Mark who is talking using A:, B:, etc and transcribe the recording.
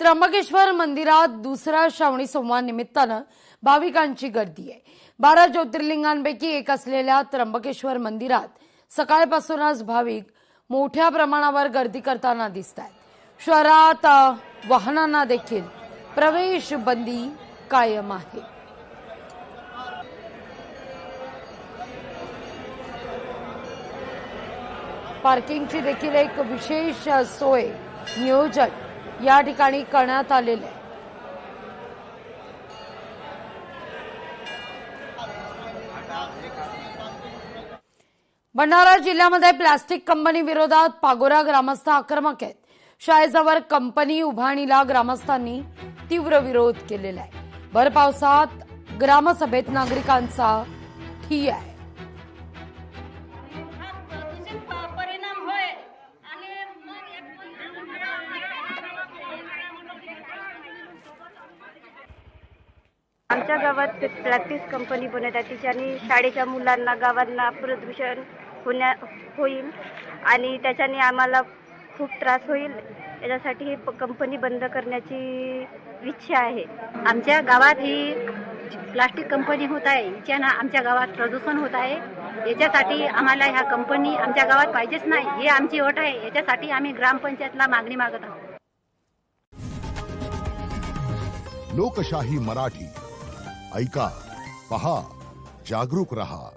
A: त्र्यंबकेश्वर मंदिरात दुसरा श्रावणी सोमवार निमित्तानं भाविकांची गर्दी आहे। 12 ज्योतिर्लिंगांपैकी एक असलेल्या त्र्यंबकेश्वर मंदिरात सकाळपासूनच भाविक मोठ्या प्रमाणावर गर्दी करताना दिसतात। शहरात वाहनांना देखील प्रवेश बंदी कायम आहे। पार्किंगची देखील एक विशेष सोय नियोजन या ठिकाणी करण्यात आलेले आहे। भंडारा जिल्ह्यामध्ये प्लास्टिक कंपनी विरोधात पागोरा ग्रामस्थ आक्रमक आहेत। शाळेजवळ कंपनी उभारणीला ग्रामस्थांनी तीव्र विरोध केलेला आहे। भर पावसात ग्रामसभेत नागरिकांचा ठिय्या आहे।
B: आमच्या गावात प्लास्टिक कंपनी बनत आहे, त्याच्याने शाळेच्या मुलांना गावांना प्रदूषण होईल आणि त्याच्याने आम्हाला खूप त्रास होईल। याच्यासाठी ही कंपनी बंद करण्याची इच्छा आहे।
C: आमच्या गावात ही प्लास्टिक कंपनी होत आहे, याच्यानं आमच्या गावात प्रदूषण होत आहे। याच्यासाठी आम्हाला ह्या कंपनी आमच्या गावात पाहिजेच नाही, हे आमची अट आहे। याच्यासाठी आम्ही ग्रामपंचायतला मागणी मागत आहोत।
D: लोकशाही मराठी ऐका, पहा, जागरूक रहा।